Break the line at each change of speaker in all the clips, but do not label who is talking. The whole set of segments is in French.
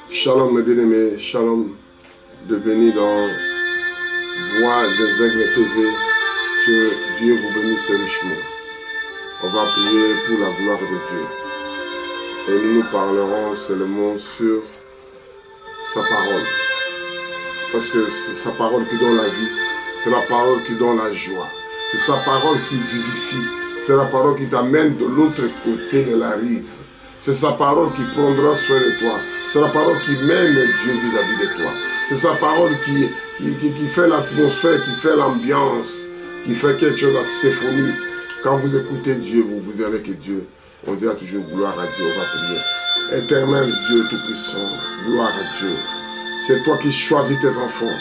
Shalom mes bien-aimés, shalom, bienvenue dans Voix des Aigles TV, que Dieu vous bénisse richement. On va prier pour la gloire de Dieu et nous parlerons seulement sur sa parole. Parce que c'est sa parole qui donne la vie, c'est la parole qui donne la joie, c'est sa parole qui vivifie, c'est la parole qui t'amène de l'autre côté de la rive. C'est sa parole qui prendra soin de toi. C'est la parole qui mène Dieu vis-à-vis de toi. C'est sa parole qui fait l'atmosphère, qui fait l'ambiance, qui fait quelque chose de symphonie. Quand vous écoutez Dieu, vous vivez avec Dieu. On dira toujours gloire à Dieu, on va prier. Éternel Dieu Tout-Puissant, gloire à Dieu. C'est toi qui choisis tes enfants.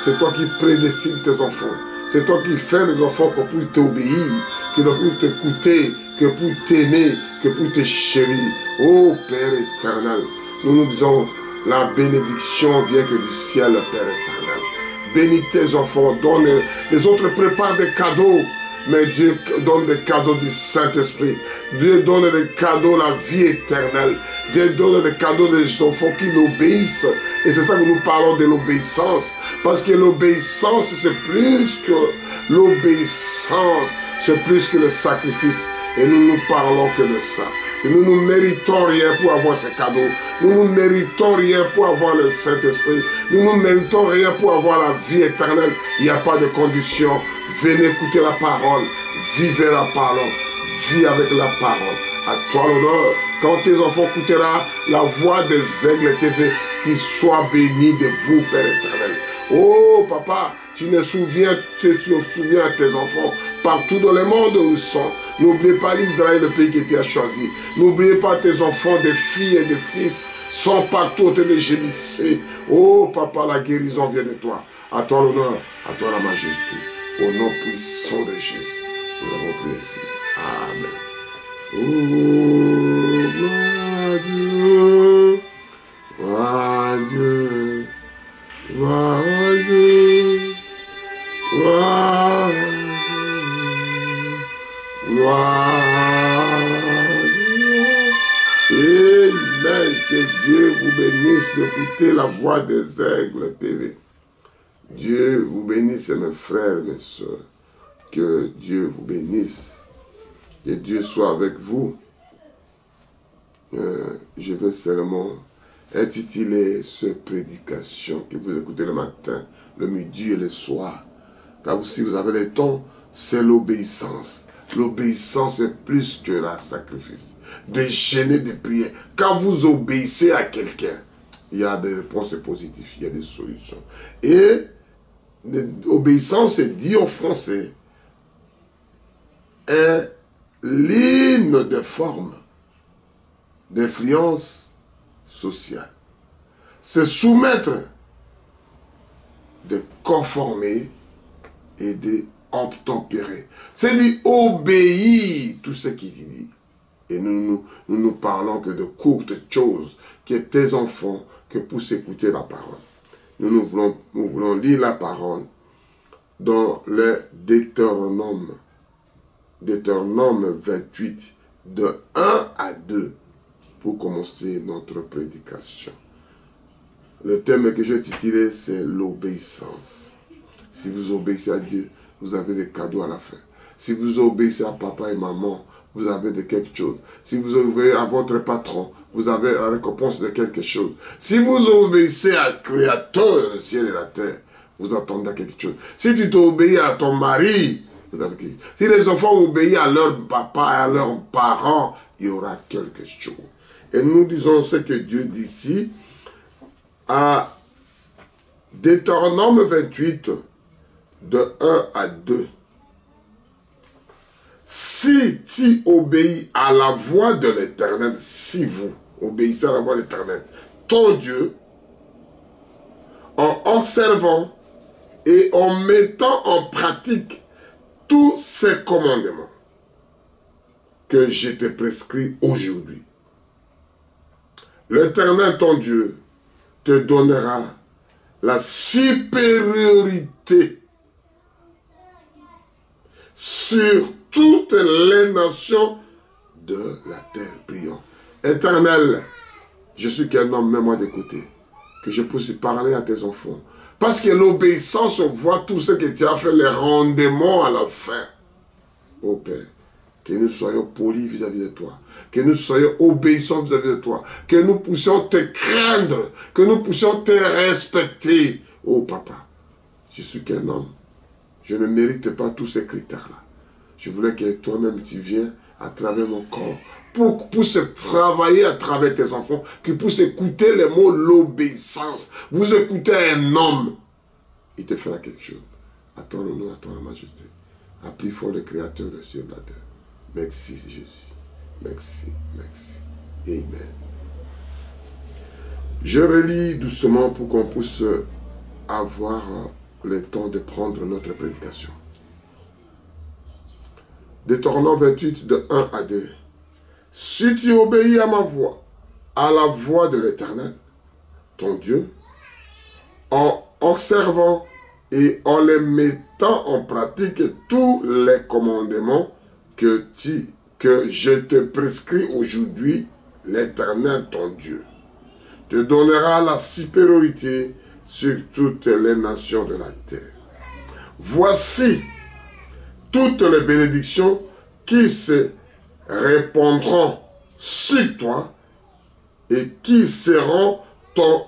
C'est toi qui prédestines tes enfants. C'est toi qui fais les enfants pour t'obéir, qui ne pour t'écouter, que pour t'aimer, que pour te chérir. Oh Père éternel, nous disons, la bénédiction vient que du ciel, Père éternel. Bénis tes enfants, donne, les autres préparent des cadeaux, mais Dieu donne des cadeaux du Saint-Esprit. Dieu donne des cadeaux, la vie éternelle. Dieu donne des cadeaux des enfants qui l'obéissent. Et c'est ça que nous parlons de l'obéissance. Parce que l'obéissance, c'est plus que l'obéissance, c'est plus que le sacrifice. Et nous ne parlons que de ça. Et nous ne méritons rien pour avoir ces cadeaux. Nous ne méritons rien pour avoir le Saint-Esprit. Nous ne méritons rien pour avoir la vie éternelle. Il n'y a pas de condition. Venez écouter la parole. Vivez la parole. Vis avec la parole. À toi l'honneur. Quand tes enfants écouteront la voix des Aigles TV, qu'ils soient bénis de vous, Père éternel. Oh, papa, tu te souviens à tes enfants partout dans le monde où ils sont. N'oubliez pas l'Israël, le pays qui t'a choisi. N'oubliez pas tes enfants, des filles et des fils sont partout autour de gémissés. Oh, papa, la guérison vient de toi. À toi l'honneur, à toi la majesté. Au nom puissant de Jésus, nous avons prié ici. Amen. Oh, gloire à Dieu, gloire à Dieu, gloire à Dieu, gloire à Dieu, gloire à Dieu. Amen. Que Dieu vous bénisse d'écouter la voix des Aigles TV. Dieu vous bénisse, mes frères et mes soeurs. Que Dieu vous bénisse. Que Dieu soit avec vous. Je vais seulement intituler cette prédication que vous écoutez le matin, le midi et le soir. Car si vous avez le temps, c'est l'obéissance. L'obéissance est plus que le sacrifice. De gêner, de prier. Quand vous obéissez à quelqu'un, il y a des réponses positives, il y a des solutions. Et l'obéissance est dit en français, est l'hymne de forme d'influence sociale. Se soumettre, de conformer et de obtempérer. C'est dire obéir tout ce qu'il dit. Et nous parlons que de courtes choses, que tes enfants, que pour s'écouter la parole. Nous voulons lire la parole dans le Deutéronome 28, de 1 à 2, pour commencer notre prédication. Le thème que j'ai titulé, c'est l'obéissance. Si vous obéissez à Dieu, vous avez des cadeaux à la fin. Si vous obéissez à papa et maman, vous avez de quelque chose. Si vous obéissez à votre patron, vous avez la récompense de quelque chose. Si vous obéissez à Créateur, le ciel et la terre, vous attendez à quelque chose. Si tu t'obéis à ton mari, vous avez quelque chose. Si les enfants obéissent à leur papa et à leurs parents, il y aura quelque chose. Et nous disons ce que Dieu dit ici, à Deutéronome 28, de 1 à 2. Si tu obéis à la voix de l'Éternel, si vous obéissez à la voix de l'Éternel, ton Dieu, en observant et en mettant en pratique tous ces commandements que je te prescris aujourd'hui, l'Éternel, ton Dieu, te donnera la supériorité sur toutes les nations de la terre. Prions. Éternel, je suis qu'un homme, mets-moi de côté, que je puisse parler à tes enfants. Parce que l'obéissance voit tout ce que tu as fait, les rendements à la fin. Ô Père, que nous soyons polis vis-à-vis de toi, que nous soyons obéissants vis-à-vis de toi, que nous puissions te craindre, que nous puissions te respecter. Ô Papa, je suis qu'un homme, je ne mérite pas tous ces critères-là. Je voulais que toi-même tu viennes à travers mon corps pour travailler à travers tes enfants, qu'ils puissent écouter les mots l'obéissance. Vous écoutez un homme, il te fera quelque chose. À toi l'honneur, à toi la majesté. Applie fort le Créateur de ciel et de la terre. Merci Jésus. Merci, merci. Amen. Je relis doucement pour qu'on puisse avoir le temps de prendre notre prédication. Deutéronome 28, de 1 à 2. Si tu obéis à ma voix, à la voix de l'Éternel, ton Dieu, en observant et en les mettant en pratique tous les commandements que je te prescris aujourd'hui, l'Éternel, ton Dieu, te donnera la supériorité sur toutes les nations de la terre. Voici toutes les bénédictions qui se répandront sur toi et qui seront ton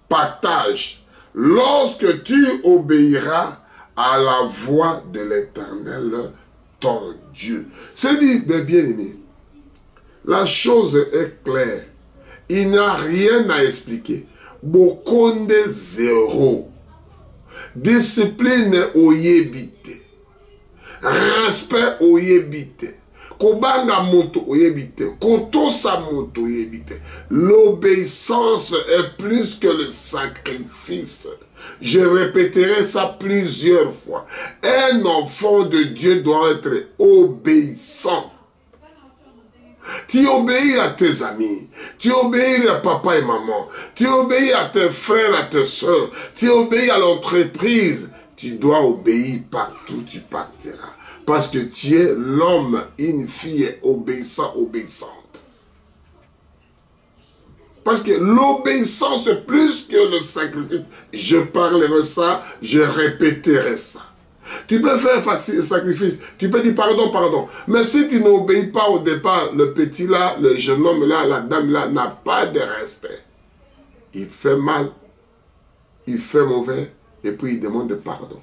partage lorsque tu obéiras à la voix de l'Éternel, ton Dieu. C'est dit, mes bien-aimés, la chose est claire. Il n'y a rien à expliquer. Bokonde zéro. Discipline oyebite. Respect oyebite. Kobanga moto oyebite. Kotosa moto oyebite. L'obéissance est plus que le sacrifice. Je répéterai ça plusieurs fois. Un enfant de Dieu doit être obéissant. Tu obéis à tes amis, tu obéis à papa et maman, tu obéis à tes frères, à tes soeurs, tu obéis à l'entreprise. Tu dois obéir partout tu partiras. Parce que tu es l'homme, une fille obéissant, obéissante. Parce que l'obéissance est plus que le sacrifice. Je parlerai ça, je répéterai ça. Tu peux faire un sacrifice, tu peux dire pardon, pardon. Mais si tu n'obéis pas au départ, le petit là, le jeune homme là, la dame là, n'a pas de respect. Il fait mal, il fait mauvais, et puis il demande pardon.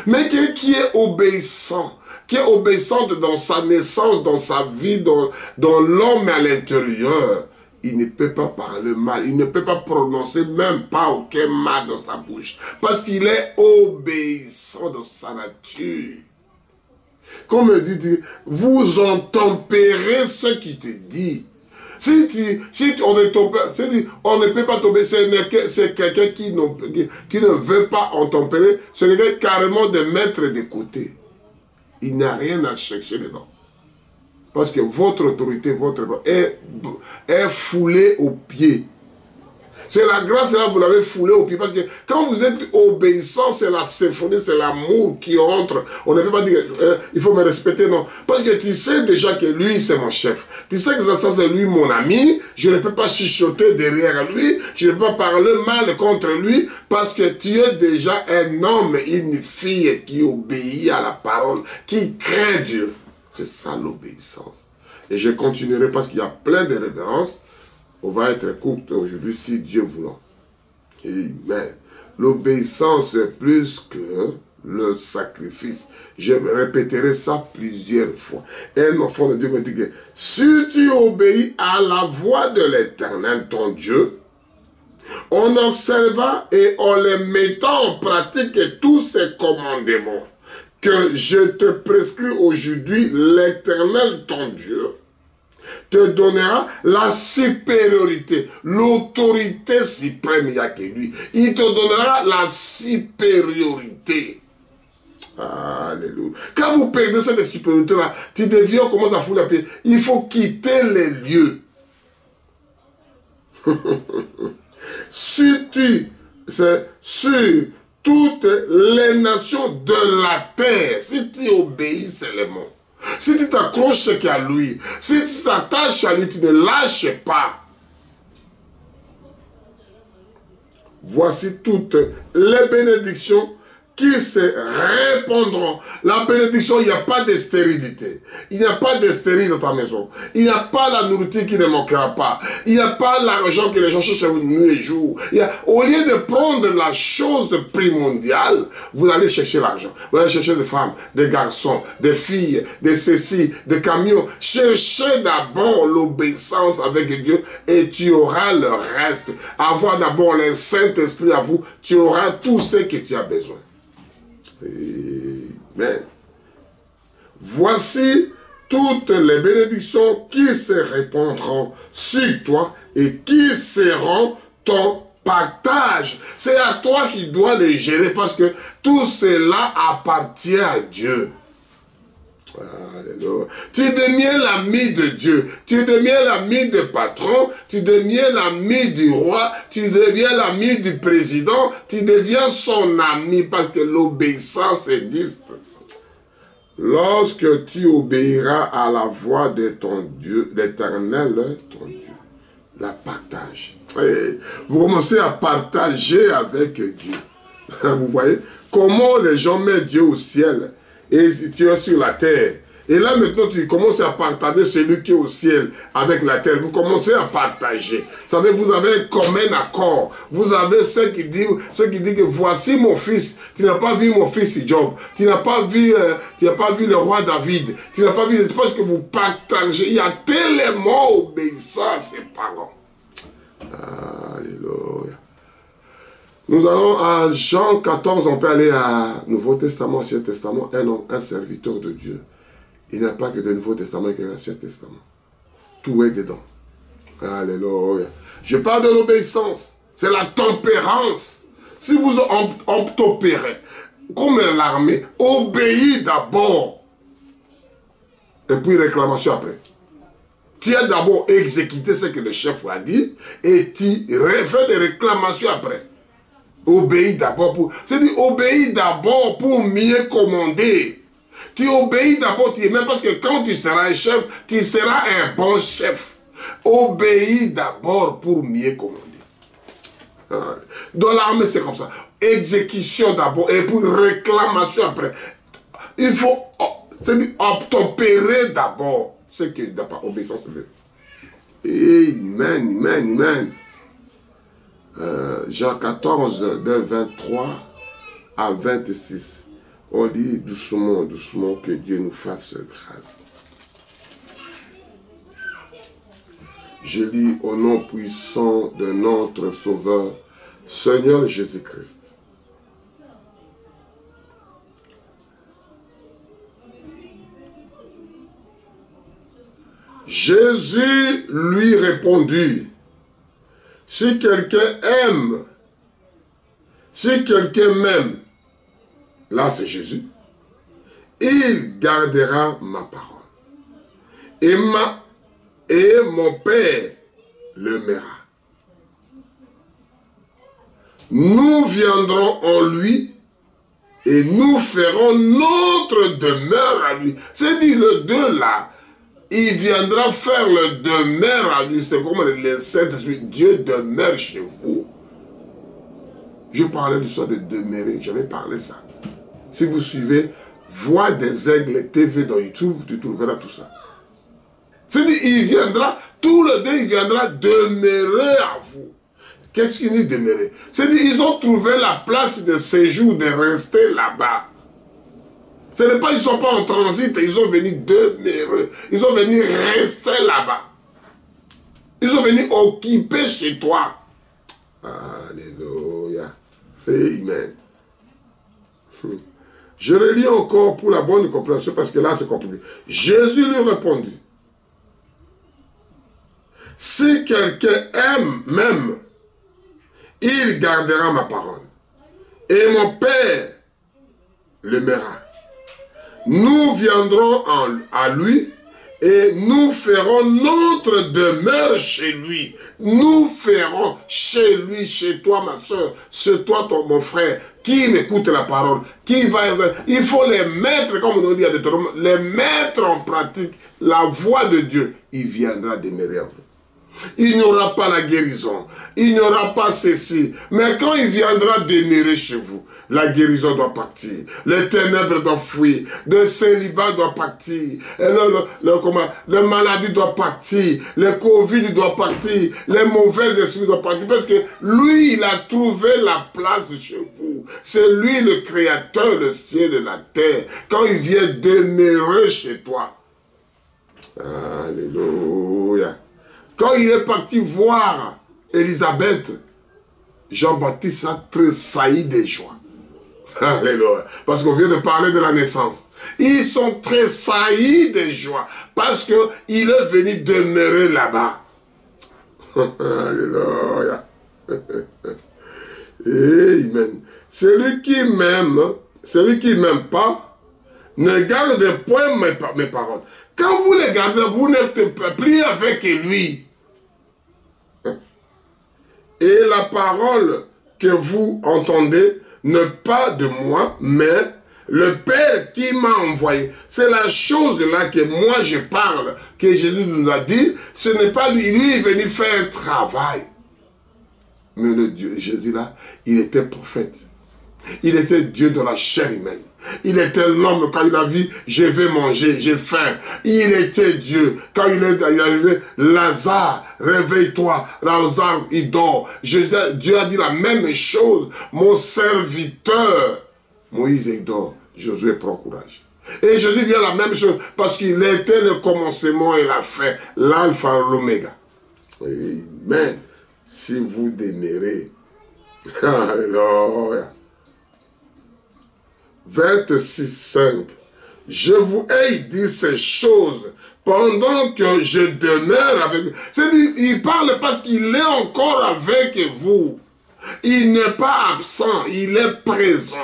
Mais qui est obéissant, qui est obéissante dans sa naissance, dans sa vie, dans l'homme à l'intérieur, il ne peut pas parler mal, il ne peut pas prononcer même pas aucun mal dans sa bouche. Parce qu'il est obéissant dans sa nature. Comme dit, vous intempérez ce qui te dit. Si on ne peut pas t'obéir, c'est quelqu'un qui ne veut pas intempérer, c'est quelqu'un carrément de mettre de côté. Il n'a rien à chercher dedans. Parce que votre autorité, est foulée aux pieds. C'est la grâce, là, vous l'avez foulé au pied. Parce que quand vous êtes obéissant, c'est la symphonie, c'est l'amour qui entre. On ne peut pas dire, il faut me respecter, non. Parce que tu sais déjà que lui, c'est mon chef. Tu sais que ça, c'est lui, mon ami. Je ne peux pas chuchoter derrière lui. Je ne peux pas parler mal contre lui. Parce que tu es déjà un homme, une fille qui obéit à la parole, qui craint Dieu. C'est ça l'obéissance. Et je continuerai parce qu'il y a plein de révérences. On va être courte aujourd'hui si Dieu voulant. Amen. L'obéissance est plus que le sacrifice. Je répéterai ça plusieurs fois. Un enfant de Dieu me dit que si tu obéis à la voix de l'Éternel, ton Dieu, en observant et en les mettant en pratique tous ces commandements que je te prescris aujourd'hui, l'Éternel, ton Dieu, te donnera la supériorité, l'autorité suprême, il n'y a que lui. Il te donnera la supériorité. Alléluia. Quand vous perdez cette supériorité-là, tu deviens, on commence à foutre la paix. Il faut quitter les lieux. Sur toutes les nations de la terre, si tu obéis seulement, si tu t'accroches qu'à lui, si tu t'attaches à lui, tu ne lâches pas. Voici toutes les bénédictions qui se répondront. La bénédiction, il n'y a pas de stérilité. Il n'y a pas de stérile dans ta maison. Il n'y a pas la nourriture qui ne manquera pas. Il n'y a pas l'argent que les gens cherchent nuit et jour. Au lieu de prendre la chose primordiale, vous allez chercher l'argent. Vous allez chercher des femmes, des garçons, des filles, des ceci, des camions. Cherchez d'abord l'obéissance avec Dieu et tu auras le reste. Avoir d'abord le Saint-Esprit à vous, tu auras tout ce que tu as besoin. Amen. Voici toutes les bénédictions qui se répandront sur toi et qui seront ton partage. C'est à toi qui dois les gérer parce que tout cela appartient à Dieu. Alléluia. Tu deviens l'ami de Dieu, tu deviens l'ami du patron, tu deviens l'ami du roi, tu deviens l'ami du président, tu deviens son ami parce que l'obéissance existe. Lorsque tu obéiras à la voix de ton Dieu, l'Éternel, ton Dieu, la partage. Et vous commencez à partager avec Dieu. Vous voyez comment les gens mettent Dieu au ciel et tu es sur la terre. Et là maintenant tu commences à partager celui qui est au ciel avec la terre. Vous commencez à partager. Vous savez, vous avez un commun accord. Vous avez ceux qui disent que voici mon fils. Tu n'as pas vu mon fils Job. Tu n'as pas vu le roi David. Tu n'as pas vu, c'est parce que vous partagez. Il y a tellement obéissant à ses parents. Alléluia. Nous allons à Jean 14, on peut aller à Nouveau Testament, Ancien Testament, un serviteur de Dieu. Il n'y a pas que de Nouveau Testament et que de l'Ancien Testament. Tout est dedans. Alléluia. Je parle de l'obéissance. C'est la tempérance. Si vous obtempérez, comme l'armée, obéis d'abord. Et puis réclamation après. Tu as d'abord exécuté ce que le chef a dit et tu fais des réclamations après. Obéis d'abord pour... C'est-à-dire, obéis d'abord pour mieux commander. Tu obéis d'abord, même parce que quand tu seras un chef, tu seras un bon chef. Obéis d'abord pour mieux commander. Dans l'armée, c'est comme ça. Exécution d'abord et puis réclamation après. Il faut, c'est-à-dire, obtempérer d'abord ce que d'abord obéissance veut. Amen, amen, amen. Jean 14, de 23 à 26. On dit doucement, doucement que Dieu nous fasse grâce. Je lis au nom puissant de notre Sauveur, Seigneur Jésus-Christ. Jésus lui répondit, si quelqu'un aime, si quelqu'un m'aime, là c'est Jésus, il gardera ma parole. Et mon Père le m'aimera. nous viendrons en lui et nous ferons notre demeure à lui. C'est dit le deux là. Il viendra faire le demeure à lui. C'est comme le Saint-Esprit. Dieu demeure chez vous. Je parlais du soir de demeurer. J'avais parlé ça. Si vous suivez Voix des Aigles TV dans YouTube, tu trouveras tout ça. C'est-à-dire, il viendra, tout le deux, il viendra demeurer à vous. Qu'est-ce qu'il dit demeurer? C'est-à-dire, ils ont trouvé la place de séjour, de rester là-bas. Ce n'est pas, ils ne sont pas en transit, ils ont venu demeurer. Ils ont venu rester là-bas. Ils sont venus occuper chez toi. Alléluia. Amen. Je le lis encore pour la bonne compréhension parce que là c'est compliqué. Jésus lui répondit: si quelqu'un aime même, il gardera ma parole. Et mon Père l'aimera. Nous viendrons à lui et nous ferons notre demeure chez lui. Nous ferons chez lui, chez toi ma soeur, chez toi mon frère, qui m'écoute la parole, qui va... Il faut les mettre, comme on dit à Deutéronome, les mettre en pratique, la voix de Dieu. Il viendra demeurer en vous. Il n'y aura pas la guérison, il n'y aura pas ceci. Mais quand il viendra demeurer chez vous, la guérison doit partir, les ténèbres doivent fuir, le célibat doit partir, le maladie doit partir, le Covid doit partir, les mauvais esprits doivent partir. Parce que lui, il a trouvé la place chez vous. C'est lui le créateur, le ciel et la terre. Quand il vient demeurer chez toi. Alléluia. Quand il est parti voir Élisabeth, Jean-Baptiste a tressailli de joie. Alléluia. Parce qu'on vient de parler de la naissance. Ils sont tressaillis de joie. Parce qu'il est venu demeurer là-bas. Alléluia. Amen. Celui qui m'aime pas, ne garde point mes paroles. Quand vous les gardez, vous n'êtes plus avec lui. Et la parole que vous entendez, ne pas de moi, mais le Père qui m'a envoyé. C'est la chose là que moi je parle, que Jésus nous a dit. Ce n'est pas lui, lui est venu faire un travail. Mais le Dieu, Jésus là, il était prophète. Il était Dieu dans la chair humaine. Il était l'homme quand il a vu, je vais manger, j'ai faim. Il était Dieu. Quand il est arrivé, Lazare, réveille-toi. Lazare, il dort. Dieu a dit la même chose. Mon serviteur, Moïse, il dort. Josué prend courage. Et Jésus dit la même chose parce qu'il était le commencement et la fin, l'alpha et l'oméga. Amen. Si vous demeurez, alléluia. 26,5. Je vous ai dit ces choses pendant que je demeure avec vous. C'est-à-dire, il parle parce qu'il est encore avec vous. Il n'est pas absent, il est présent.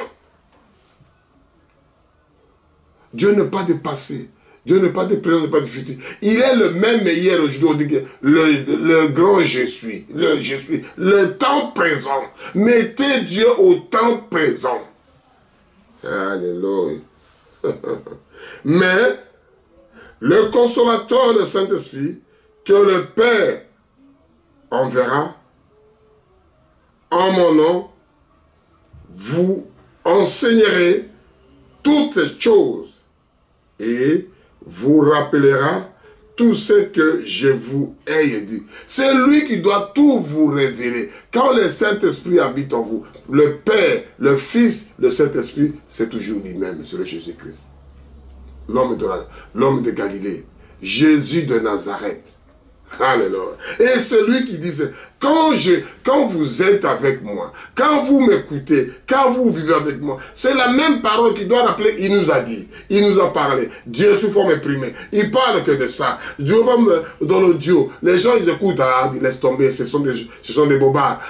Dieu n'est pas de passé. Dieu n'est pas de présent, n'est pas de futur. Il est le même hier aujourd'hui. Le grand je suis. Le je suis. Le temps présent. Mettez Dieu au temps présent. Alléluia. Mais le consolateur, le Saint-Esprit, que le Père enverra en mon nom, vous enseignerez toutes choses et vous rappellera tout ce que je vous ai dit. C'est lui qui doit tout vous révéler. Quand le Saint-Esprit habite en vous, le Père, le Fils, le Saint-Esprit, c'est toujours lui-même, c'est le Jésus-Christ. L'homme de Galilée, Jésus de Nazareth. Alléluia. Et c'est lui qui disait, quand vous êtes avec moi, quand vous m'écoutez, quand vous vivez avec moi, c'est la même parole qui doit rappeler, il nous a dit, il nous a parlé, Dieu sous forme imprimée, il parle que de ça. Dieu dans l'audio, les gens ils écoutent, ils laissent tomber, ce sont des bobards.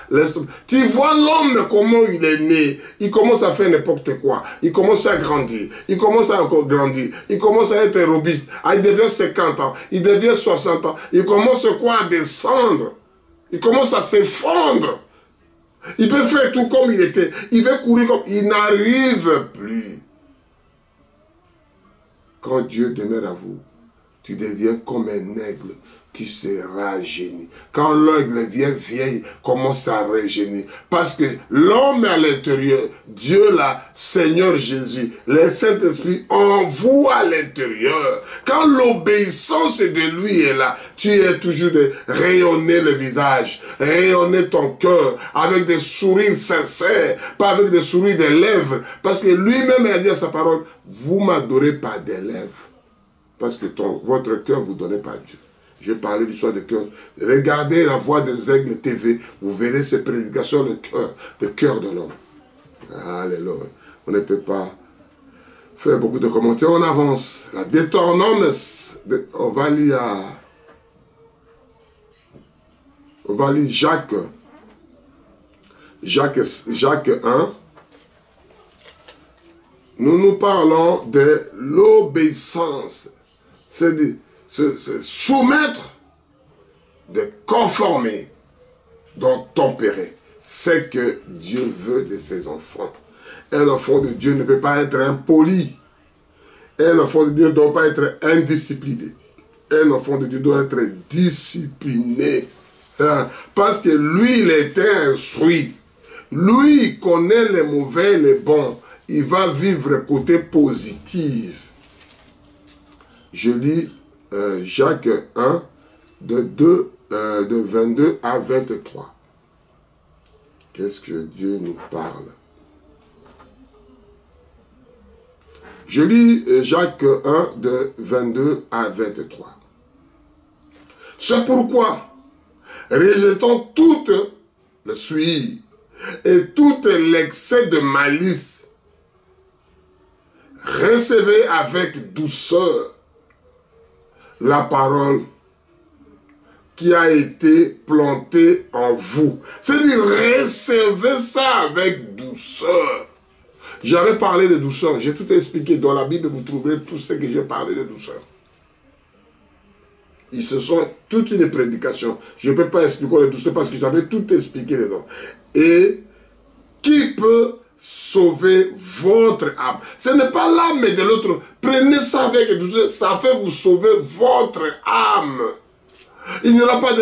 Tu vois l'homme comment il est né, il commence à faire n'importe quoi, il commence à grandir, il commence à encore grandir, il commence à être robuste, il devient 50 ans, il devient 60 ans, il commence quoi à descendre. Il commence à s'effondrer. Il peut faire tout comme il était. Il veut courir comme... Il n'arrive plus. Quand Dieu demeure à vous, tu deviens comme un aigle qui se rajeunit. Quand l'aigle vient vieille, commence à rajeunir. Parce que l'homme à l'intérieur, Dieu là, Seigneur Jésus, le Saint-Esprit en vous à l'intérieur. Quand l'obéissance de lui est là, tu es toujours de rayonner le visage, rayonner ton cœur avec des sourires sincères, pas avec des sourires de lèvres. Parce que lui-même a dit à sa parole, vous m'adorez pas des lèvres. Parce que votre cœur ne vous donnait pas Dieu. Je parlais du choix de cœur. Regardez la voix des aigles TV. Vous verrez ces prédications de cœur de l'homme. Alléluia. On ne peut pas faire beaucoup de commentaires. On avance. La Deutéronome, on va lire Jacques 1. Nous parlons de l'obéissance. C'est de se soumettre, de conformer, d'obtempérer. C'est que Dieu veut de ses enfants. Un enfant de Dieu ne peut pas être impoli. Un enfant de Dieu ne doit pas être indiscipliné. Un enfant de Dieu doit être discipliné. Parce que lui, il était instruit. Lui, il connaît les mauvais et les bons. Il va vivre côté positif. Je lis Jacques 1, de 22 à 23. Qu'est-ce que Dieu nous parle? Je lis Jacques 1, de 22 à 23. C'est pourquoi, rejetons tout le souillure et tout l'excès de malice, recevez avec douceur la parole qui a été plantée en vous. C'est-à-dire, recevez ça avec douceur. J'avais parlé de douceur. J'ai tout expliqué. Dans la Bible, vous trouverez tout ce que j'ai parlé de douceur. Ils se sont toute une prédication. Je ne peux pas expliquer la douceur parce que j'avais tout expliqué dedans. Et qui peut sauver votre âme? Ce n'est pas l'âme de l'autre. Prenez ça avec douceur. Ça fait vous sauver votre âme. Il n'y aura pas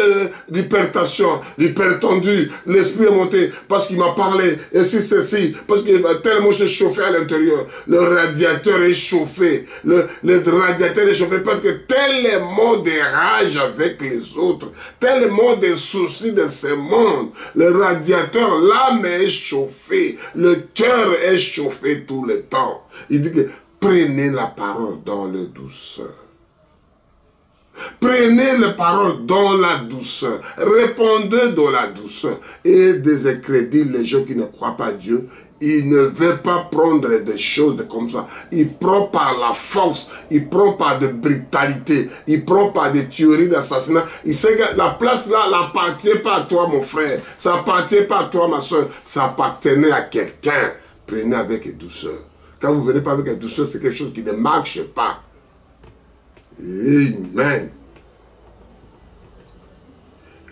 d'hypertension, d'hypertendu. L'esprit est monté parce qu'il m'a parlé. Et si ceci, parce que tellement je suis chauffé à l'intérieur. Le radiateur est chauffé. Le radiateur est chauffé parce que tellement de rage avec les autres. Tellement de soucis de ce monde. Le radiateur, l'âme est chauffée. Le cœur est chauffé tout le temps. Il dit que prenez la parole dans la douceur. Prenez les paroles dans la douceur. Répondez dans la douceur. Et désécrédit les gens qui ne croient pas Dieu. Il ne veut pas prendre des choses comme ça. Il prend par la force. Il prend par de brutalité. Il prend par des tueries d'assassinat. Il sait que la place là n'appartient pas à toi, mon frère. Ça n'appartient pas à toi, ma soeur. Ça appartenait à quelqu'un. Prenez avec douceur. Quand vous ne venez pas avec douceur, c'est quelque chose qui ne marche pas. Amen.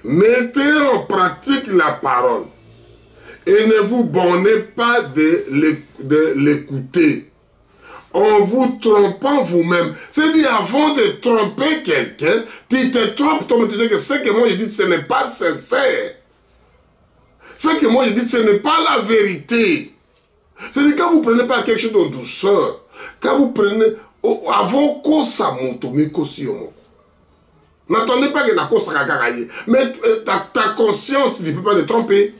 Mettez en pratique la parole et ne vous bornez pas de l'écouter en vous trompant vous-même. C'est-à-dire, avant de tromper quelqu'un, tu te trompes, tu te dis que ce que moi je dis, ce n'est pas sincère. Ce que moi je dis, ce n'est pas la vérité. C'est-à-dire, quand vous ne prenez pas quelque chose de douceur, quand vous prenez... Avant que ça monte, mais aussi n'attendez pas que la cause soit gagée. Mais ta conscience, tu ne peux pas te tromper.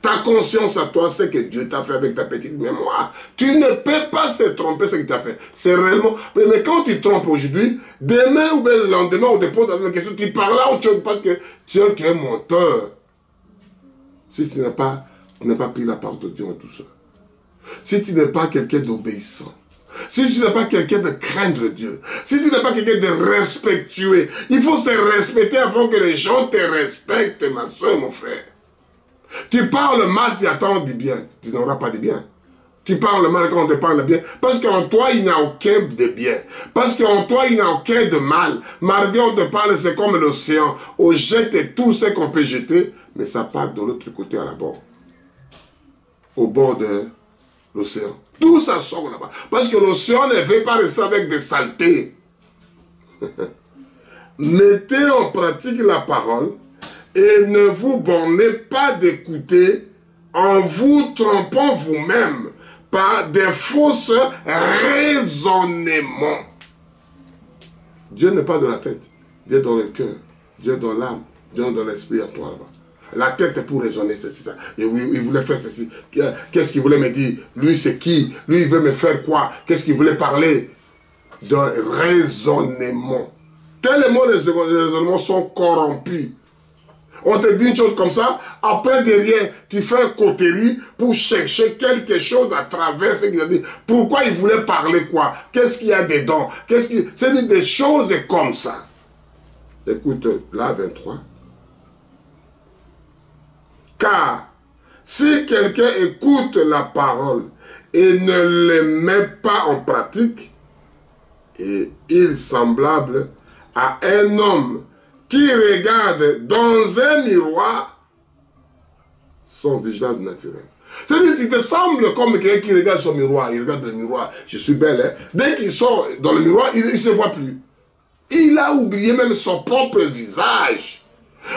Ta conscience à toi, c'est que Dieu t'a fait avec ta petite mémoire. Tu ne peux pas se tromper ce qu'il t'a fait. C'est réellement... Mais quand tu trompes aujourd'hui, demain ou bien le lendemain, on te pose une question, tu parles à autre chose parce que tu es un menteur. Si tu n'as pas pris la parole de Dieu en douceur. Si tu n'es pas quelqu'un d'obéissant. Si tu n'es pas quelqu'un de craindre Dieu, si tu n'es pas quelqu'un de respectueux, il faut se respecter avant que les gens te respectent, ma soeur, mon frère. Tu parles mal, tu attends du bien, tu n'auras pas de bien. Tu parles mal quand on te parle bien, parce qu'en toi, il n'y a aucun de bien. Parce qu'en toi, il n'y a aucun de mal. Malgré on te parle, c'est comme l'océan. On jette tout ce qu'on peut jeter, mais ça part de l'autre côté à la bord. Au bord de l'océan. Tout ça sort là-bas. Parce que l'océan ne veut pas rester avec des saletés. Mettez en pratique la parole et ne vous bornez pas d'écouter en vous trompant vous-même par des fausses raisonnements. Dieu n'est pas dans la tête. Dieu est dans le cœur. Dieu est dans l'âme. Dieu est dans l'esprit à toi là-bas. La tête est pour raisonner, ceci, ça. Et il voulait faire ceci. Qu'est-ce qu'il voulait me dire? Lui, c'est qui? Lui, il veut me faire quoi? Qu'est-ce qu'il voulait parler? De raisonnement. Tellement les raisonnements sont corrompus. On te dit une chose comme ça, après derrière, tu fais un coterie pour chercher quelque chose à travers ce qu'il a dit. Pourquoi il voulait parler quoi? Qu'est-ce qu'il y a dedans? C'est des choses comme ça. Écoute, là, 23. Car si quelqu'un écoute la parole et ne les met pas en pratique, et il est semblable à un homme qui regarde dans un miroir son visage naturel. C'est-à-dire qu'il te semble comme quelqu'un qui regarde son miroir, il regarde le miroir, je suis belle, hein? Dès qu'il sort dans le miroir, il ne se voit plus. Il a oublié même son propre visage.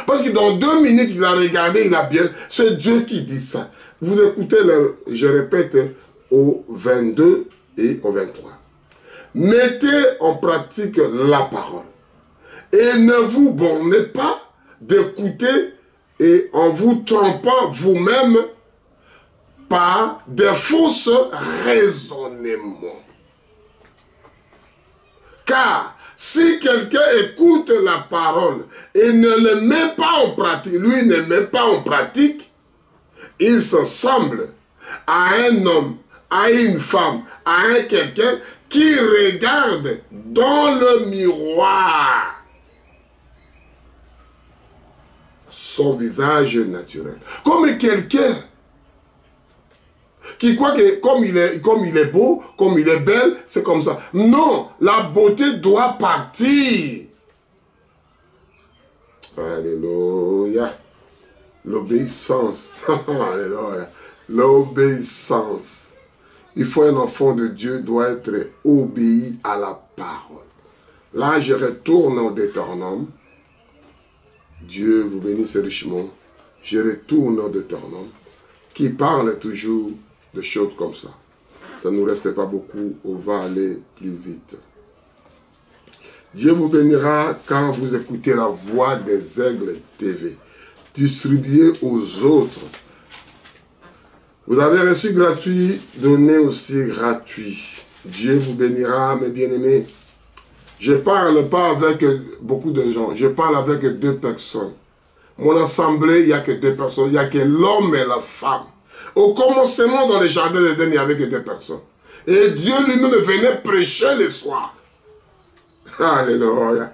Parce que dans 2 minutes, il a regardé, il a bien... C'est Dieu qui dit ça. Vous écoutez, je répète, au 22 et au 23. Mettez en pratique la parole. Et ne vous bornez pas d'écouter et en vous trompant vous-même par des fausses raisonnements. Car si quelqu'un écoute la parole et ne le met pas en pratique, lui ne met pas en pratique, il se semble à un homme, à une femme, à un quelqu'un qui regarde dans le miroir son visage naturel. Comme quelqu'un qui croit que comme il est beau, comme il est belle, c'est comme ça. Non, la beauté doit partir. Alléluia. L'obéissance. Alléluia. L'obéissance. Il faut un enfant de Dieu doit être obéi à la parole. Là, je retourne au Deutéronome. Dieu vous bénisse richement. Je retourne au Deutéronome qui parle toujours de choses comme ça. Ça ne nous reste pas beaucoup, on va aller plus vite. Dieu vous bénira quand vous écoutez la voix des Aigles TV. Distribuez aux autres. Vous avez reçu gratuit, donnez aussi gratuit. Dieu vous bénira, mes bien-aimés. Je ne parle pas avec beaucoup de gens, je parle avec 2 personnes. Mon assemblée, il n'y a que 2 personnes, il n'y a que l'homme et la femme. Au commencement, dans le jardin d'Éden, il n'y avait que 2 personnes. Et Dieu lui-même venait prêcher le soir. Alléluia.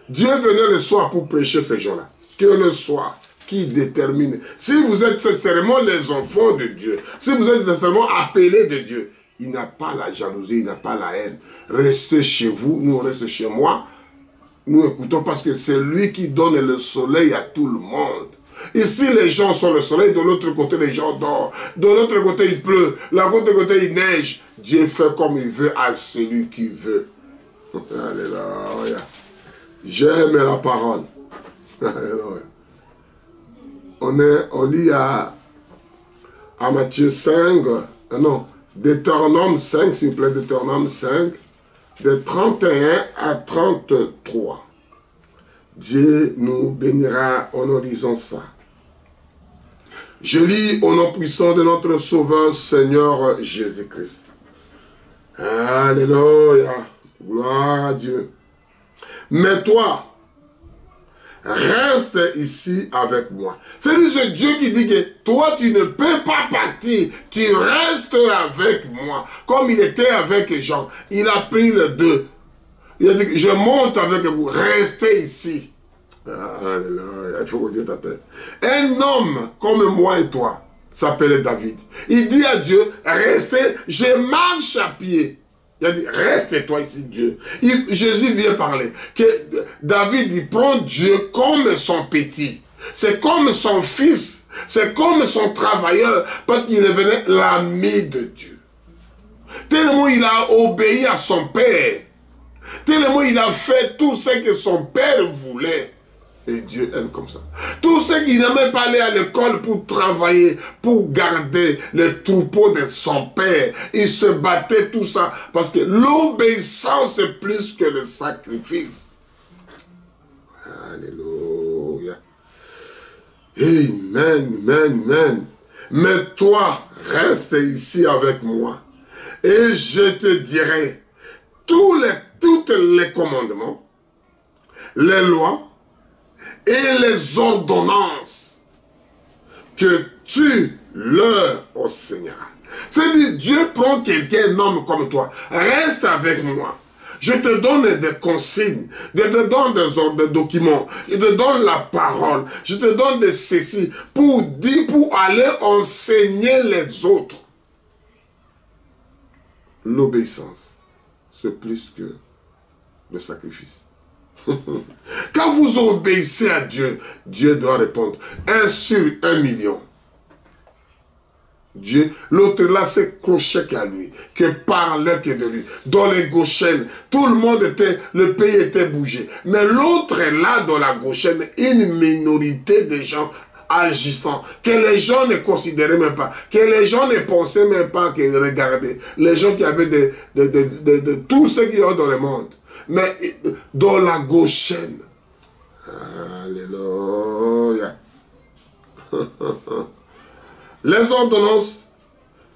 Dieu venait le soir pour prêcher ces gens-là. Que le soir, qui détermine. Si vous êtes sincèrement les enfants de Dieu, si vous êtes sincèrement appelés de Dieu, il n'a pas la jalousie, il n'a pas la haine. Restez chez vous, nous on reste chez moi. Nous écoutons parce que c'est lui qui donne le soleil à tout le monde. Ici, les gens sont le soleil, de l'autre côté, les gens dorment. De l'autre côté, il pleut. De l'autre côté, il neige. Dieu fait comme il veut à celui qui veut. Alléluia. J'aime la parole. Alléluia. On lit à Matthieu 5, non, Deutéronome 5, s'il vous plaît, Deutéronome 5, de 31 à 33. Dieu nous bénira en lisant ça. Je lis au nom puissant de notre Sauveur Seigneur Jésus-Christ. Alléluia. Gloire à Dieu. Mais toi, reste ici avec moi. C'est Dieu qui dit que toi, tu ne peux pas partir. Tu restes avec moi. Comme il était avec Jean. Il a pris les 2. Il a dit, je monte avec vous. Restez ici. Alléluia. Il faut que Dieu t'appelle. Un homme comme moi et toi s'appelait David. Il dit à Dieu, restez, je marche à pied. Il a dit, reste-toi ici, Dieu. Jésus vient parler. Que David, il prend Dieu comme son petit. C'est comme son fils, c'est comme son travailleur, parce qu'il devenait l'ami de Dieu. Tellement il a obéi à son père, tellement il a fait tout ce que son père voulait. Et Dieu aime comme ça. Tout ce qui n'aimait pas aller à l'école pour travailler, pour garder les troupeaux de son père, il se battait tout ça. Parce que l'obéissance est plus que le sacrifice. Alléluia. Amen, amen, amen. Mais toi, reste ici avec moi. Et je te dirai tous les commandements, les lois, et les ordonnances que tu leur enseigneras. C'est-à-dire, Dieu prend quelqu'un, un homme comme toi, reste avec moi. Je te donne des consignes, je te donne des documents, je te donne la parole, je te donne des ceci pour aller enseigner les autres. L'obéissance, c'est plus que le sacrifice. Quand vous obéissez à Dieu, Dieu doit répondre. 1 sur 1 million. Dieu, l'autre là, c'est crochet qu'à lui, que parlait que de lui. Dans les Goshen, tout le monde était, le pays était bougé. Mais l'autre est là dans la Goshen, une minorité de gens agissant, que les gens ne considéraient même pas, que les gens ne pensaient même pas qu'ils regardaient. Les gens qui avaient de tout ce qu'il y a dans le monde. Mais dans la Goshen, alléluia, les ordonnances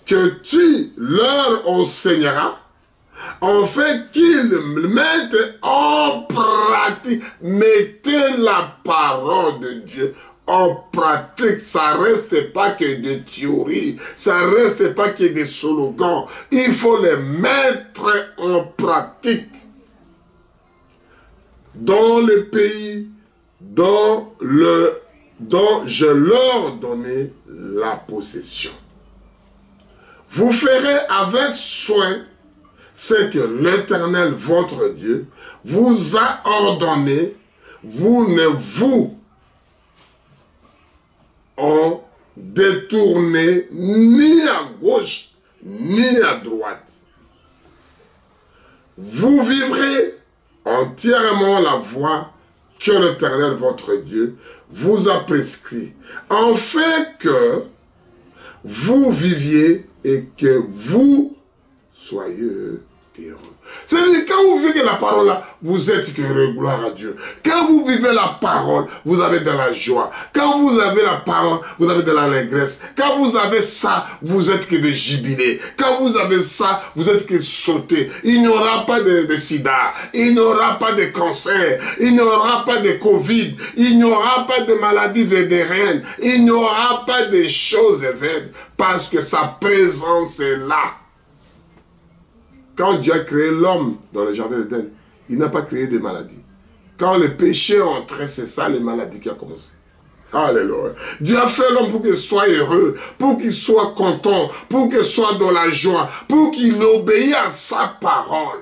que tu leur enseigneras, en fait qu'ils mettent en pratique, mettez la parole de Dieu en pratique. Ça ne reste pas que des théories, ça ne reste pas que des slogans, il faut les mettre en pratique. Dans le pays dont je leur donnais la possession. Vous ferez avec soin ce que l'Éternel, votre Dieu, vous a ordonné. Vous ne vous en détournez ni à gauche ni à droite. Vous vivrez entièrement la voie que l'Éternel, votre Dieu, vous a prescrit, en fait que vous viviez et que vous soyez heureux. C'est-à-dire, quand vous vivez la parole là, vous êtes heureux, gloire à Dieu. Quand vous vivez la parole, vous avez de la joie. Quand vous avez la parole, vous avez de l'allégresse. Quand vous avez ça, vous êtes que de jubilé. Quand vous avez ça, vous êtes que sauté. Il n'y aura pas de sida, il n'y aura pas de cancer, il n'y aura pas de Covid, il n'y aura pas de maladie vénérienne, il n'y aura pas de choses vaines, parce que sa présence est là. Quand Dieu a créé l'homme dans le jardin d'Éden, il n'a pas créé de maladies. Quand le péché est entré, c'est ça les maladies qui ont commencé. Alléluia. Dieu a fait l'homme pour qu'il soit heureux, pour qu'il soit content, pour qu'il soit dans la joie, pour qu'il obéisse à sa parole.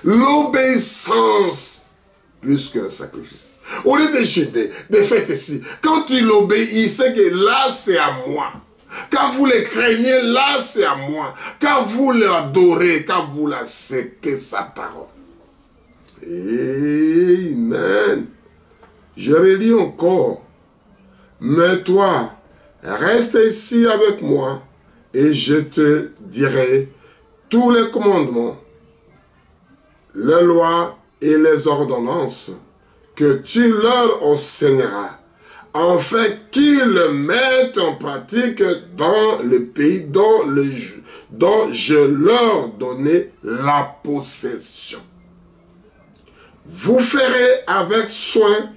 L'obéissance plus que le sacrifice. Au lieu de jeûner, de faire ici, quand il obéit, il sait que là c'est à moi. Quand vous le craignez, là c'est à moi. Quand vous l'adorez, quand vous l'acceptez, sa parole. Amen. Je relis encore. Mais toi, reste ici avec moi et je te dirai tous les commandements, les lois et les ordonnances que tu leur enseigneras, en fait qu'ils mettent en pratique dans le pays dont je leur donnais la possession. Vous ferez avec soin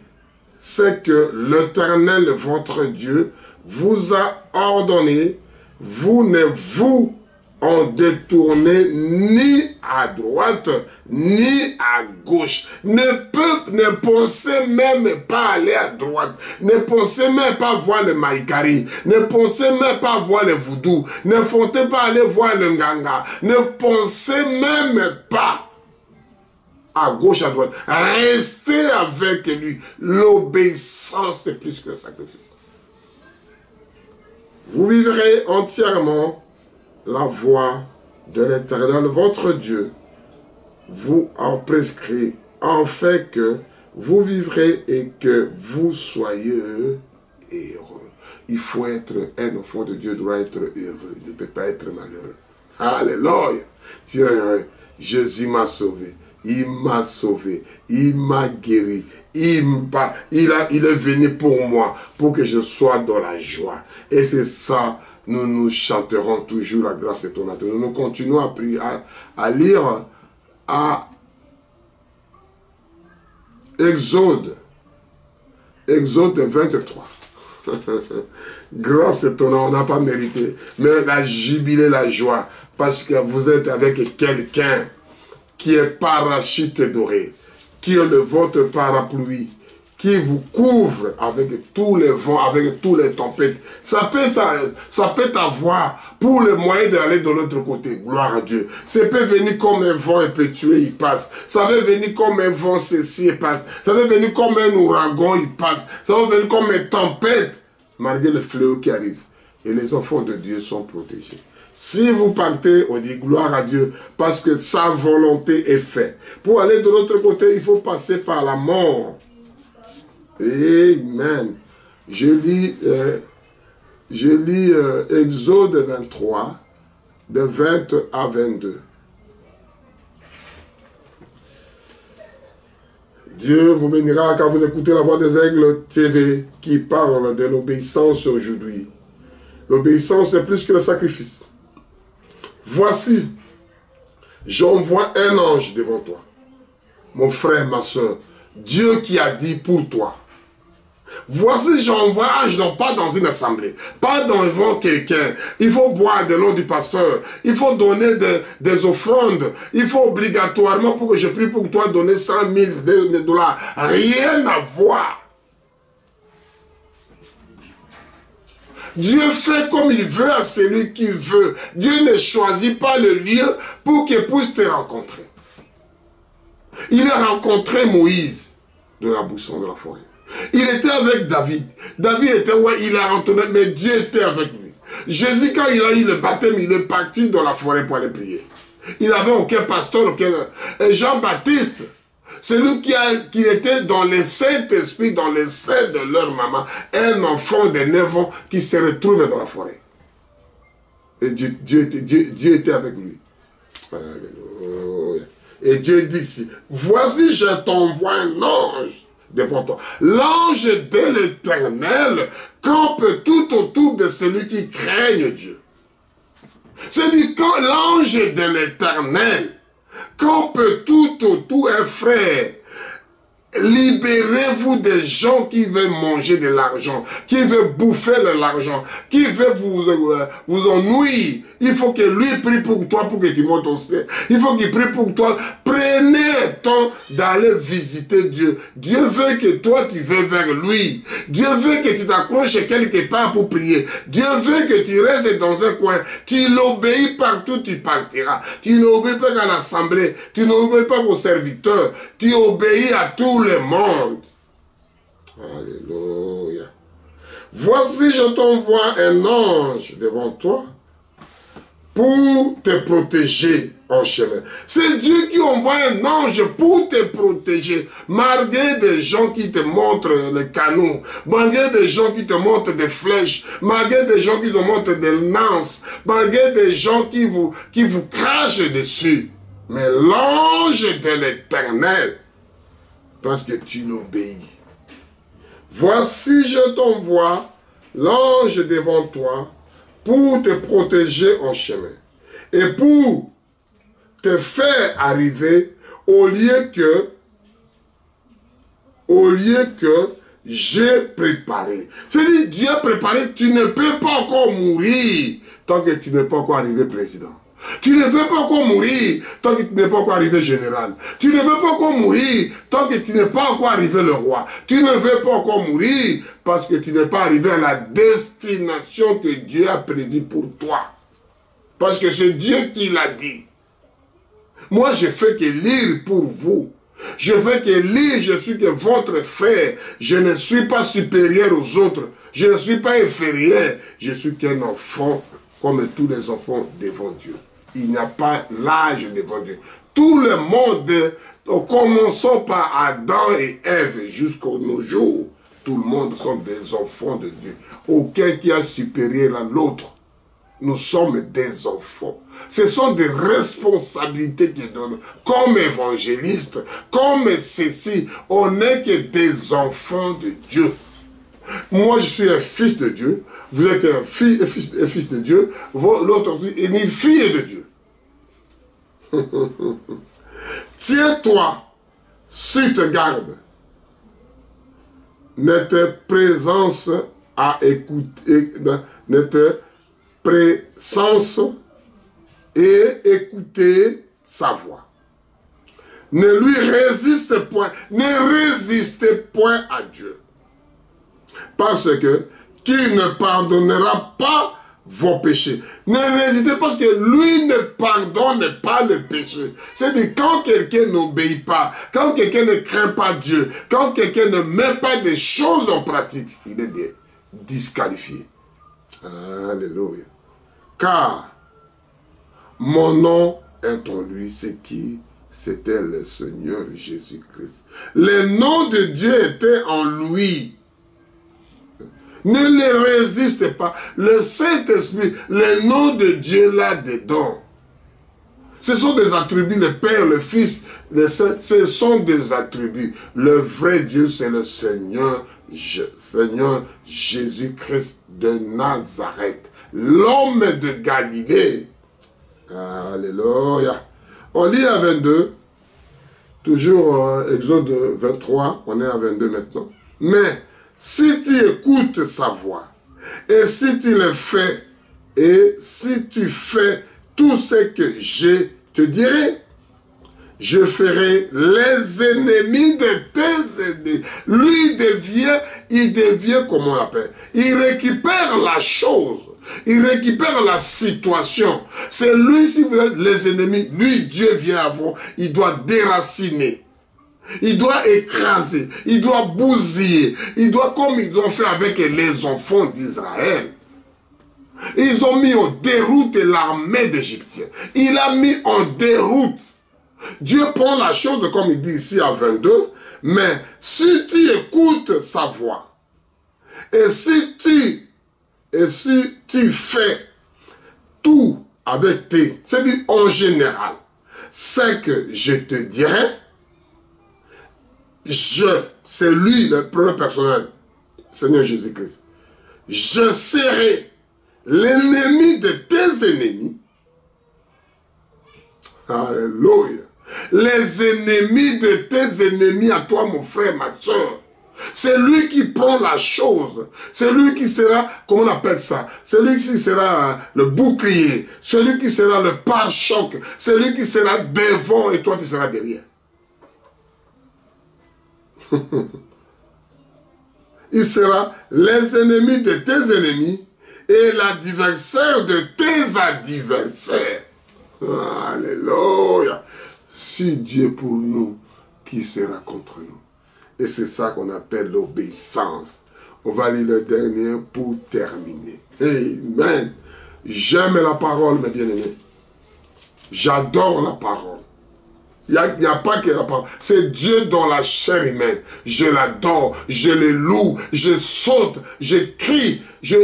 ce que l'Éternel, votre Dieu, vous a ordonné. Vous ne vous en détournez ni à droite, ni à gauche. Ne pensez même pas aller à droite. Ne pensez même pas voir le Maïkari. Ne pensez même pas voir le Voodoo. Ne pensez pas aller voir le Nganga. Ne pensez même pas. à gauche, à droite. Restez avec lui. L'obéissance est plus que le sacrifice. Vous vivrez entièrement la voie de l'Éternel, votre Dieu, vous en prescrit, en fait que vous vivrez et que vous soyez heureux. Il faut être un enfant de Dieu, doit être heureux, il ne peut pas être malheureux. Alléluia. Dieu est heureux. Jésus m'a sauvé. Il m'a sauvé. Il m'a guéri. Il est venu pour moi, pour que je sois dans la joie. Et c'est ça, nous chanterons toujours la grâce étonnante. Nous continuons à prier, à lire à Exode 23. Grâce étonnante, on n'a pas mérité. Mais la jubilé, la joie, parce que vous êtes avec quelqu'un qui est parachute doré, qui est votre parapluie, qui vous couvre avec tous les vents, avec toutes les tempêtes. Ça peut avoir pour le moyen d'aller de l'autre côté. Gloire à Dieu. Ça peut venir comme un vent impétueux, il passe. Ça peut venir comme un vent ceci, il passe. Ça peut venir comme un ouragan, il passe. Ça peut venir comme une tempête, malgré le fléau qui arrive. Et les enfants de Dieu sont protégés. Si vous partez, on dit gloire à Dieu, parce que sa volonté est faite. Pour aller de l'autre côté, il faut passer par la mort. Amen. Je lis Exode 23, de 20 à 22. Dieu vous bénira quand vous écoutez la voix des aigles TV qui parle de l'obéissance aujourd'hui. L'obéissance est plus que le sacrifice. Voici, j'envoie un ange devant toi. Mon frère, ma soeur, Dieu qui a dit pour toi. Voici, j'envoie un ange, non pas dans une assemblée, pas devant quelqu'un. Il faut boire de l'eau du pasteur, il faut donner des offrandes, il faut obligatoirement, pour que je prie pour toi, donner 100 000 $. Rien à voir. Dieu fait comme il veut à celui qui veut. Dieu ne choisit pas le lieu pour qu'il puisse te rencontrer. Il a rencontré Moïse de la buisson de la forêt. Il était avec David. David était où il a rentré, mais Dieu était avec lui. Jésus, quand il a eu le baptême, il est parti dans la forêt pour aller prier. Il n'avait aucun pasteur, aucun... Et Jean-Baptiste, c'est lui qui était dans le Saint-Esprit, dans le sein de leur maman, un enfant de 9 ans qui se retrouve dans la forêt. Et Dieu était avec lui. Alléluia. Et Dieu dit ici, voici je t'envoie un ange devant toi. L'ange de l'Éternel campe tout autour de celui qui craigne Dieu. C'est-à-dire quand l'ange de l'Éternel campe tout autour, un frère, libérez-vous des gens qui veulent manger de l'argent, qui veulent bouffer de l'argent, qui veulent vous ennuyer. Il faut que lui prie pour toi pour que tu montes au ciel. Il faut qu'il prie pour toi. Prenez le temps d'aller visiter Dieu. Dieu veut que toi tu vas vers lui. Dieu veut que tu t'accroches quelque part pour prier. Dieu veut que tu restes dans un coin. Tu l'obéis partout, tu partiras. Tu n'obéis pas à l'assemblée. Tu n'obéis pas aux serviteurs. Tu obéis à tout le monde. Alléluia. Voici, je t'envoie un ange devant toi pour te protéger en chemin. C'est Dieu qui envoie un ange pour te protéger. Malgré des gens qui te montrent le canon, malgré des gens qui te montrent des flèches, malgré des gens qui te montrent des lances, malgré des gens qui vous crachent dessus. Mais l'ange de l'Éternel, parce que tu l'obéis. Voici, je t'envoie l'ange devant toi pour te protéger en chemin et pour te faire arriver au lieu que j'ai préparé. C'est-à-dire, Dieu a préparé, tu ne peux pas encore mourir tant que tu n'es pas encore arrivé président. Tu ne veux pas encore mourir tant que tu n'es pas encore arrivé général. Tu ne veux pas encore mourir tant que tu n'es pas encore arrivé le roi. Tu ne veux pas encore mourir parce que tu n'es pas arrivé à la destination que Dieu a prédit pour toi. Parce que c'est Dieu qui l'a dit. Moi, je fais que lire pour vous Je veux que lui, je suis que votre frère. Je ne suis pas supérieur aux autres. Je ne suis pas inférieur. Je suis qu'un enfant comme tous les enfants devant Dieu. Il n'y a pas l'âge devant Dieu. Tout le monde, en commençant par Adam et Ève jusqu'à nos jours, tout le monde sont des enfants de Dieu. Aucun qui est supérieur à l'autre. Nous sommes des enfants. Ce sont des responsabilités qui donnent. Comme évangélistes, comme ceci, on n'est que des enfants de Dieu. Moi, je suis un fils de Dieu. Vous êtes un fils de Dieu. L'autre est une fille de Dieu. Tiens-toi, si te garde. Notre présence à écouter, notre présence et écouter sa voix. Ne lui résiste point, ne résistez point à Dieu. Parce que qu'il ne pardonnera pas vos péchés. Ne résistez pas parce que lui ne pardonne pas le péché. C'est-à-dire quand quelqu'un n'obéit pas, quand quelqu'un ne craint pas Dieu, quand quelqu'un ne met pas des choses en pratique, il est disqualifié. Alléluia. Car mon nom est en lui, c'est qui? C'était le Seigneur Jésus-Christ. Le nom de Dieu était en lui. Ne les résiste pas. Le Saint-Esprit, le nom de Dieu là-dedans. Ce sont des attributs, le Père, le Fils, le Saint, ce sont des attributs. Le vrai Dieu, c'est le Seigneur Jésus-Christ de Nazareth. L'homme de Galilée. Alléluia. On lit à 22. Toujours Exode 23. On est à 22 maintenant. Mais si tu écoutes sa voix, et si tu le fais, et si tu fais tout ce que je te dirai, je ferai les ennemis de tes ennemis. Lui il devient, comment on l'appelle? Il récupère la chose. Il récupère la situation. C'est lui, si vous êtes les ennemis, lui, Dieu vient avant, il doit déraciner. Il doit écraser, il doit bousiller, il doit, comme ils ont fait avec les enfants d'Israël. Ils ont mis en déroute l'armée d'Égyptiens. Il a mis en déroute. Dieu prend la chose, comme il dit ici à 22, mais si tu écoutes sa voix, et si tu fais tout avec c'est-à-dire en général, ce que je te dirai, c'est lui le premier personnel, Seigneur Jésus-Christ. Je serai l'ennemi de tes ennemis. Alléluia. Les ennemis de tes ennemis à toi, mon frère, ma soeur. C'est lui qui prend la chose. C'est lui qui sera, comment on appelle ça? C'est lui qui sera le bouclier. Celui qui sera le pare-choc. Celui qui sera devant et toi tu seras derrière. Il sera les ennemis de tes ennemis et l'adversaire de tes adversaires. Alléluia. Si Dieu est pour nous, qui sera contre nous? Et c'est ça qu'on appelle l'obéissance. On va lire le dernier pour terminer. Amen. J'aime la parole, mes bien-aimés. J'adore la parole. Il n'y a pas que la parole. C'est Dieu dans la chair humaine. Je l'adore, je le loue, je saute, je crie, je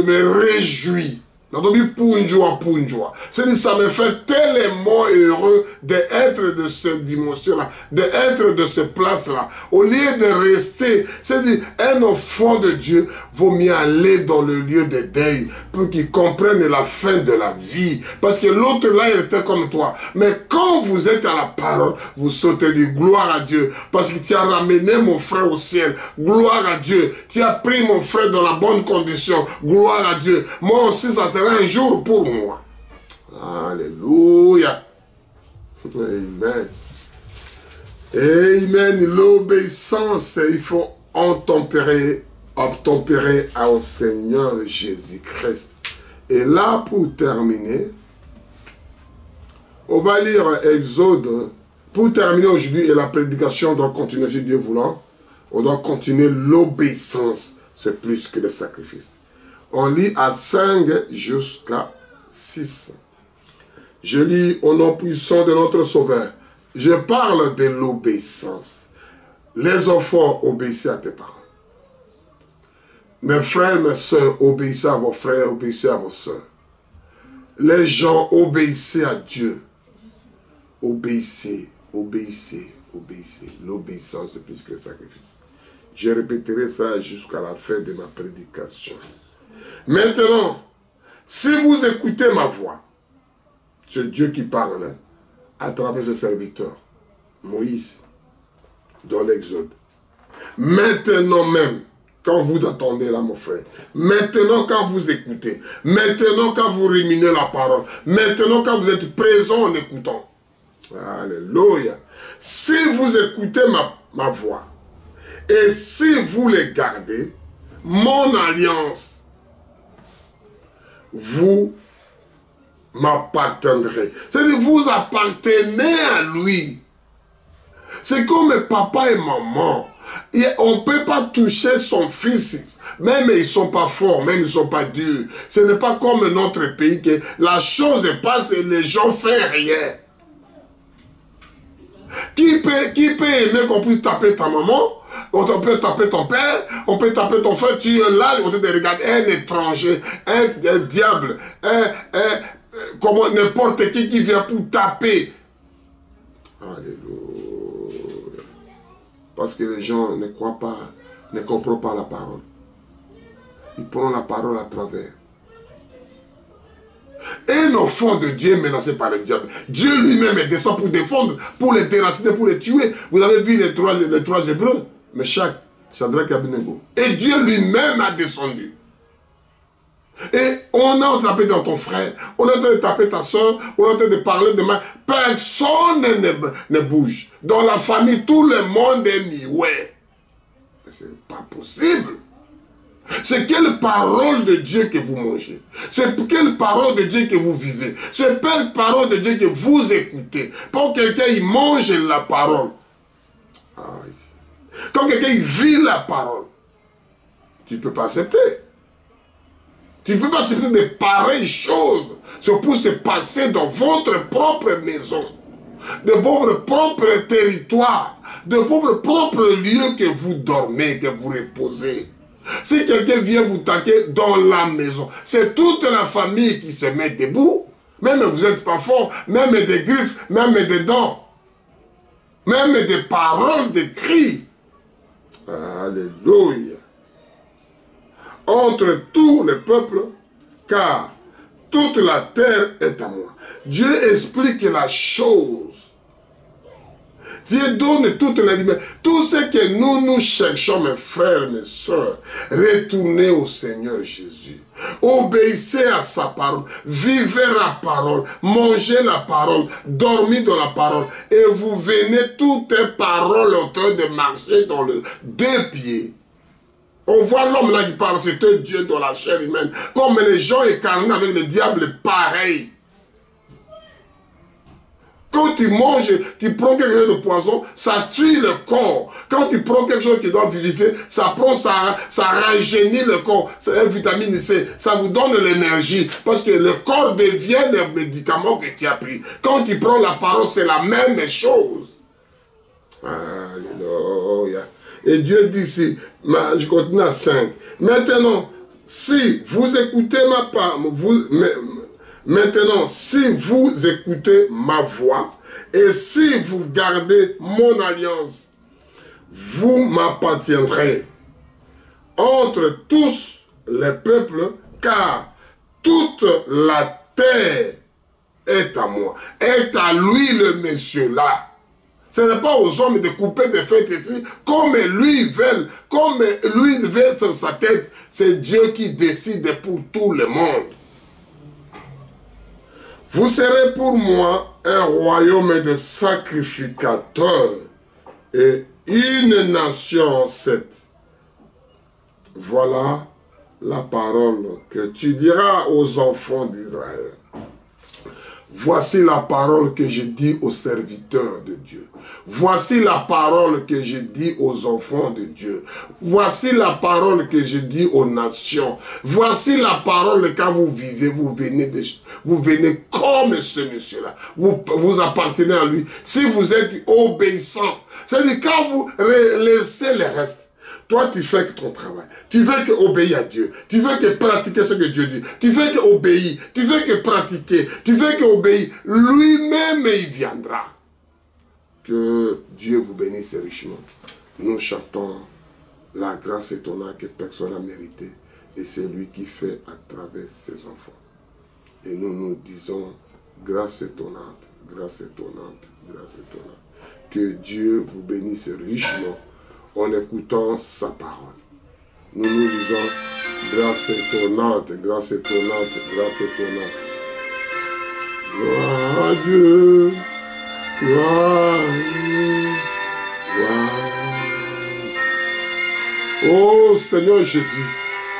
me réjouis. C'est-à-dire, ça me fait tellement heureux d'être de cette dimension-là, d'être de cette place-là. Au lieu de rester, c'est-à-dire, un enfant de Dieu vaut mieux aller dans le lieu de deuil pour qu'il comprenne la fin de la vie. Parce que l'autre là, il était comme toi. Mais quand vous êtes à la parole, vous sautez du gloire à Dieu. Parce que tu as ramené mon frère au ciel. Gloire à Dieu. Tu as pris mon frère dans la bonne condition. Gloire à Dieu. Moi aussi, ça sera un jour pour moi. Alléluia. Amen. Amen. L'obéissance, il faut obtempérer au Seigneur Jésus-Christ. Et là, pour terminer, on va lire Exode Pour terminer aujourd'hui, et la prédication doit continuer si Dieu voulant, on doit continuer l'obéissance. C'est plus que le sacrifice. On lit à 5 jusqu'à 6. Je lis au nom puissant de notre Sauveur. Je parle de l'obéissance. Les enfants, obéissez à tes parents. Mes frères, mes soeurs, obéissez à vos frères, obéissez à vos soeurs. Les gens, obéissez à Dieu. Obéissez, obéissez, obéissez. L'obéissance est plus que le sacrifice. Je répéterai ça jusqu'à la fin de ma prédication. Maintenant, si vous écoutez ma voix, c'est Dieu qui parle à travers ses serviteurs, Moïse, dans l'Exode. Maintenant même, quand vous attendez là, mon frère, maintenant quand vous écoutez, maintenant quand vous ruminez la parole, maintenant quand vous êtes présent en écoutant, alléluia, si vous écoutez ma voix, et si vous les gardez, mon alliance, vous m'appartiendrez. C'est-à-dire, vous appartenez à lui. C'est comme papa et maman. Et on ne peut pas toucher son fils. Même ils ne sont pas forts, même ils ne sont pas durs. Ce n'est pas comme notre pays que la chose passe et les gens ne font rien. Qui peut aimer qu'on puisse taper ta maman? On peut taper ton père, on peut taper ton frère. Tu es là, on te regarde un étranger, un diable, comment n'importe qui vient pour taper. Alléluia. Parce que les gens ne croient pas, ne comprennent pas la parole. Ils prennent la parole à travers. Un enfant de Dieu menacé par le diable. Dieu lui-même descend pour défendre, pour les déraciner, pour les tuer. Vous avez vu les trois Hébreux, Meshach, Shadrach et Abednego. Et Dieu lui-même a descendu. Et on a tapé dans ton frère, on a tapé ta soeur, on a de parler de mal. Personne ne bouge. Dans la famille, tout le monde est muet. Mais ce n'est pas possible. C'est quelle parole de Dieu que vous mangez? C'est quelle parole de Dieu que vous vivez? C'est quelle parole de Dieu que vous écoutez? Quand quelqu'un il mange la parole, quand quelqu'un il vit la parole, tu ne peux pas accepter. Tu ne peux pas accepter de pareilles choses. C'est pour se passer dans votre propre maison, de votre propre territoire, de votre propre lieu que vous dormez, que vous reposez. Si quelqu'un vient vous taquer dans la maison, c'est toute la famille qui se met debout. Même vous n'êtes pas fort, même des griffes, même des dents, même des paroles, des cris. Alléluia. Entre tous les peuples, car toute la terre est à moi. Dieu explique la chose. Dieu donne toute la liberté. Tout ce que nous cherchons, mes frères, mes soeurs, retournez au Seigneur Jésus. Obéissez à sa parole. Vivez la parole. Mangez la parole. Dormez dans la parole. Et vous venez toutes les paroles en train de marcher dans le deux pieds. On voit l'homme là qui parle, c'est un Dieu dans la chair humaine. Comme les gens incarnés avec le diable, pareil. Quand tu manges, tu prends quelque chose de poison, ça tue le corps. Quand tu prends quelque chose qui doit vivifier, ça rajeunit le corps. C'est une vitamine C. Ça vous donne l'énergie. Parce que le corps devient le médicament que tu as pris. Quand tu prends la parole, c'est la même chose. Alléluia. Et Dieu dit ici, je continue à 5. Maintenant, si vous écoutez ma parole, maintenant, si vous écoutez ma voix, et si vous gardez mon alliance, vous m'appartiendrez entre tous les peuples, car toute la terre est à moi, est à lui le monsieur là. Ce n'est pas aux hommes de couper des fêtes ici, comme lui veut, comme lui veut sur sa tête. C'est Dieu qui décide pour tout le monde. Vous serez pour moi un royaume de sacrificateurs et une nation en 7. Voilà la parole que tu diras aux enfants d'Israël. Voici la parole que je dis aux serviteurs de Dieu. Voici la parole que je dis aux enfants de Dieu. Voici la parole que je dis aux nations. Voici la parole quand vous vivez, vous venez comme ce monsieur-là. Vous appartenez à lui. Si vous êtes obéissant, c'est-à-dire quand vous laissez le reste, toi, tu fais que ton travail. Tu fais que obéir à Dieu. Tu fais que pratiquer ce que Dieu dit. Tu fais que obéir. Tu fais que pratiquer. Tu fais que obéir. Lui-même, il viendra. Que Dieu vous bénisse richement. Nous chantons la grâce étonnante que personne n'a mérité. Et c'est lui qui fait à travers ses enfants. Et nous disons grâce étonnante, grâce étonnante, grâce étonnante. Que Dieu vous bénisse richement en écoutant sa parole. Nous lisons grâce étonnante, grâce étonnante, grâce étonnante. Gloire à Dieu, gloire à Dieu, gloire à Dieu. Oh Seigneur Jésus,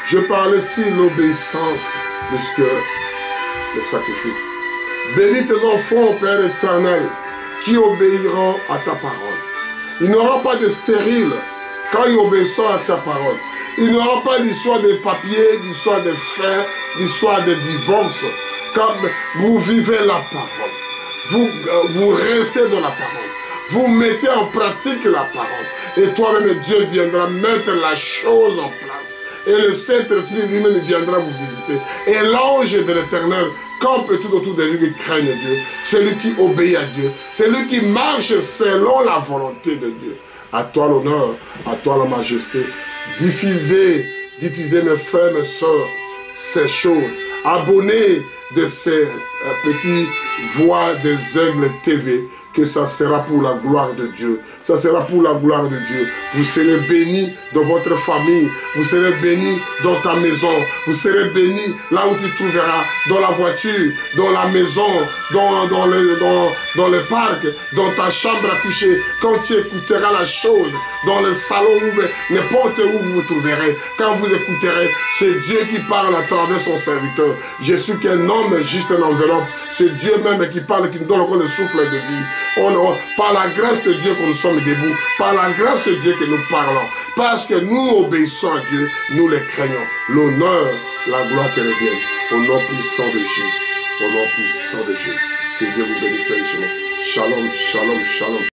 je parle ici l'obéissance plus que le sacrifice. Bénis tes enfants, Père éternel, qui obéiront à ta parole. Il n'y aura pas de stérile quand ils obéissent à ta parole. Il n'y aura pas d'histoire de papier, d'histoire de fer, d'histoire de divorce. Quand vous vivez la parole, vous restez dans la parole. Vous mettez en pratique la parole. Et toi-même, Dieu viendra mettre la chose en place. Et le Saint-Esprit lui-même viendra vous visiter. Et l'ange de l'Éternel campe tout autour de lui qui craignent Dieu. Celui qui obéit à Dieu. Celui qui marche selon la volonté de Dieu. À toi l'honneur, à toi la majesté. Diffusez mes frères, mes soeurs, ces choses. Abonnez de ces petits voix des Aigles TV. Que ça sera pour la gloire de Dieu. Ça sera pour la gloire de Dieu. Vous serez bénis dans votre famille. Vous serez bénis dans ta maison. Vous serez bénis là où tu trouveras. Dans la voiture, dans la maison, dans le parc, dans ta chambre à coucher. Quand tu écouteras la chose, dans le salon, n'importe où vous vous trouverez. Quand vous écouterez, c'est Dieu qui parle à travers son serviteur. Je suis qu'un homme juste en enveloppe. C'est Dieu même qui parle, qui nous donne encore le souffle de vie. Par la grâce de Dieu que nous sommes debout, par la grâce de Dieu que nous parlons, parce que nous obéissons à Dieu, nous les craignons. L'honneur, la gloire te revienne. Au nom puissant de Jésus. Au nom puissant de Jésus. Que Dieu vous bénisse richement. Shalom, shalom, shalom.